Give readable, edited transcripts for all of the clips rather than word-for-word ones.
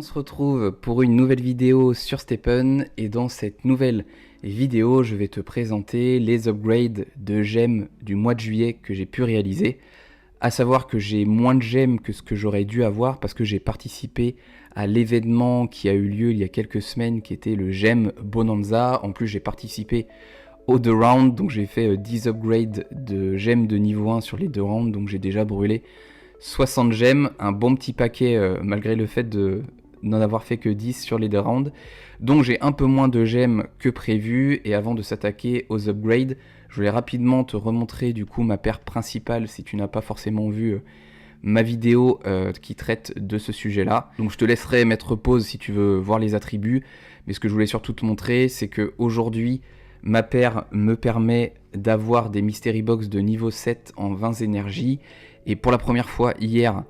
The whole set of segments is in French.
On se retrouve pour une nouvelle vidéo sur Stephen et dans cette nouvelle vidéo je vais te présenter les upgrades de gemmes du mois de juillet que j'ai pu réaliser. À savoir que j'ai moins de gemmes que ce que j'aurais dû avoir parce que j'ai participé à l'événement qui a eu lieu il y a quelques semaines qui était le Gemme Bonanza. En plus j'ai participé aux 2 rounds, donc j'ai fait 10 upgrades de gemmes de niveau 1 sur les 2 rounds, donc j'ai déjà brûlé 60 gemmes, un bon petit paquet malgré le fait de n'en avoir fait que 10 sur les 2 rounds. Donc j'ai un peu moins de gemmes que prévu, et avant de s'attaquer aux upgrades, je voulais rapidement te remontrer du coup ma paire principale si tu n'as pas forcément vu ma vidéo qui traite de ce sujet là. Donc je te laisserai mettre pause si tu veux voir les attributs, mais ce que je voulais surtout te montrer c'est que aujourd'hui ma paire me permet d'avoir des Mystery Box de niveau 7 en 20 énergies. Et pour la première fois hier,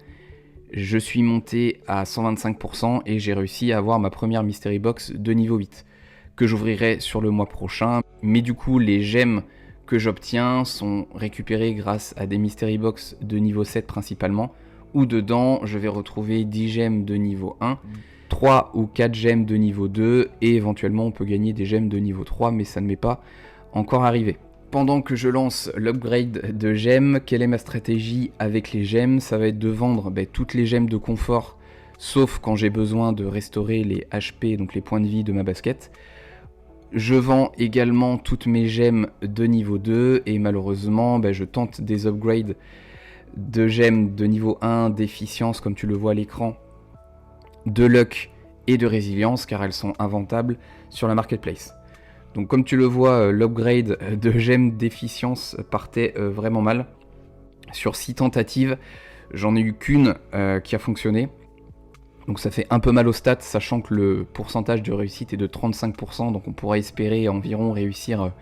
je suis monté à 125% et j'ai réussi à avoir ma première Mystery Box de niveau 8 que j'ouvrirai sur le mois prochain. Mais du coup, les gemmes que j'obtiens sont récupérées grâce à des Mystery Box de niveau 7 principalement, où dedans je vais retrouver 10 gemmes de niveau 1, 3 ou 4 gemmes de niveau 2 et éventuellement on peut gagner des gemmes de niveau 3, mais ça ne m'est pas encore arrivé. Pendant que je lance l'upgrade de gemmes, quelle est ma stratégie avec les gemmes? Ça va être de vendre toutes les gemmes de confort, sauf quand j'ai besoin de restaurer les HP, donc les points de vie de ma basket. Je vends également toutes mes gemmes de niveau 2, et malheureusement je tente des upgrades de gemmes de niveau 1, d'efficience comme tu le vois à l'écran, de luck et de résilience, car elles sont inventables sur la marketplace. Donc comme tu le vois, l'upgrade de gemmes d'efficience partait vraiment mal. Sur 6 tentatives, j'en ai eu qu'une qui a fonctionné. Donc ça fait un peu mal aux stats, sachant que le pourcentage de réussite est de 35%. Donc on pourra espérer environ réussir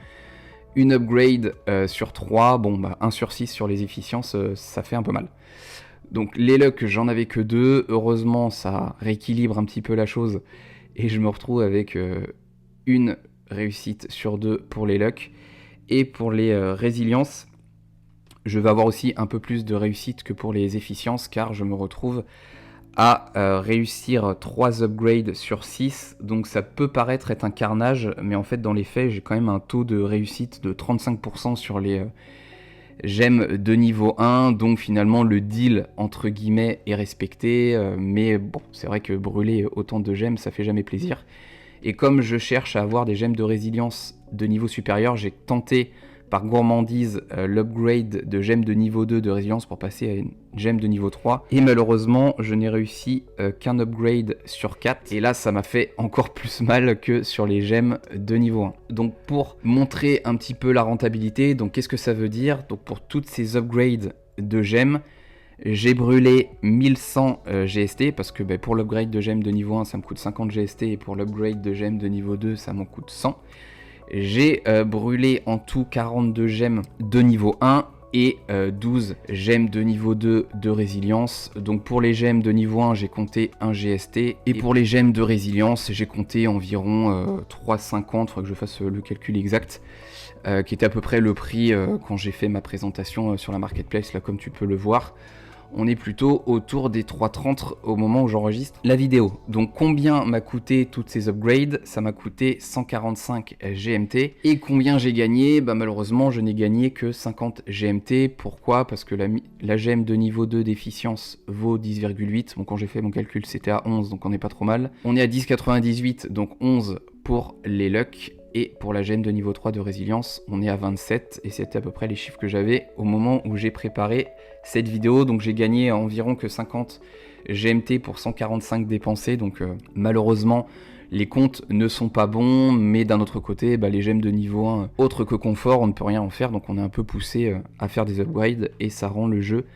une upgrade sur 3. Bon, 1 sur 6 sur les efficiences, ça fait un peu mal. Donc les lucks, j'en avais que 2. Heureusement, ça rééquilibre un petit peu la chose. Et je me retrouve avec une réussite sur 2 pour les lucks. Et pour les résiliences, je vais avoir aussi un peu plus de réussite que pour les efficiences, car je me retrouve à réussir 3 upgrades sur 6. Donc ça peut paraître être un carnage, mais en fait dans les faits j'ai quand même un taux de réussite de 35% sur les gemmes de niveau 1. Donc finalement le deal entre guillemets est respecté, mais bon, c'est vrai que brûler autant de gemmes ça fait jamais plaisir. Et comme je cherche à avoir des gemmes de résilience de niveau supérieur, j'ai tenté par gourmandise l'upgrade de gemmes de niveau 2 de résilience pour passer à une gemme de niveau 3. Et malheureusement, je n'ai réussi qu'un upgrade sur 4. Et là, ça m'a fait encore plus mal que sur les gemmes de niveau 1. Donc pour montrer un petit peu la rentabilité, donc qu'est-ce que ça veut dire? Donc pour toutes ces upgrades de gemmes, j'ai brûlé 1100 GST parce que pour l'upgrade de gemmes de niveau 1 ça me coûte 50 GST et pour l'upgrade de gemmes de niveau 2 ça m'en coûte 100. J'ai brûlé en tout 42 gemmes de niveau 1 et 12 gemmes de niveau 2 de résilience. Donc pour les gemmes de niveau 1 j'ai compté 1 GST et pour les gemmes de résilience j'ai compté environ 3,50, il faudrait que je fasse le calcul exact, qui était à peu près le prix quand j'ai fait ma présentation sur la marketplace, là comme tu peux le voir. On est plutôt autour des 3,30 au moment où j'enregistre la vidéo. Donc combien m'a coûté toutes ces upgrades? Ça m'a coûté 145 GMT. Et combien j'ai gagné? Malheureusement je n'ai gagné que 50 GMT. Pourquoi? Parce que la gemme de niveau 2 d'efficience vaut 10,8. Bon, quand j'ai fait mon calcul c'était à 11, donc on n'est pas trop mal. On est à 10,98, donc 11 pour les lucks. Et pour la gemme de niveau 3 de résilience, on est à 27, et c'était à peu près les chiffres que j'avais au moment où j'ai préparé cette vidéo. Donc j'ai gagné environ que 50 GMT pour 145 dépensés, donc malheureusement les comptes ne sont pas bons, mais d'un autre côté, les gemmes de niveau 1, autre que confort, on ne peut rien en faire, donc on est un peu poussé à faire des upgrades, et ça rend le jeu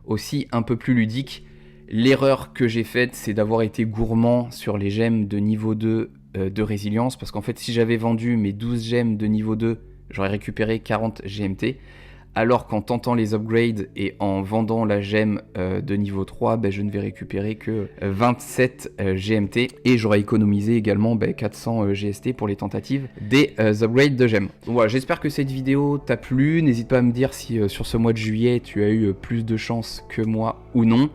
aussi un peu plus ludique. L'erreur que j'ai faite, c'est d'avoir été gourmand sur les gemmes de niveau 2 de résilience, parce qu'en fait si j'avais vendu mes 12 gemmes de niveau 2, j'aurais récupéré 40 GMT, alors qu'en tentant les upgrades et en vendant la gemme de niveau 3, je ne vais récupérer que 27 GMT, et j'aurais économisé également 400 GST pour les tentatives des upgrades de gemmes. Donc voilà, j'espère que cette vidéo t'a plu. N'hésite pas à me dire si sur ce mois de juillet tu as eu plus de chance que moi ou non.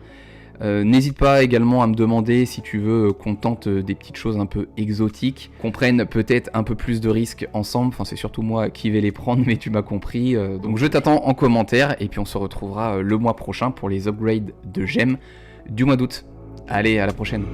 N'hésite pas également à me demander si tu veux qu'on tente des petites choses un peu exotiques, qu'on prenne peut-être un peu plus de risques ensemble, enfin c'est surtout moi qui vais les prendre mais tu m'as compris, donc je t'attends en commentaire et puis on se retrouvera le mois prochain pour les upgrades de gemmes du mois d'août. Allez, à la prochaine.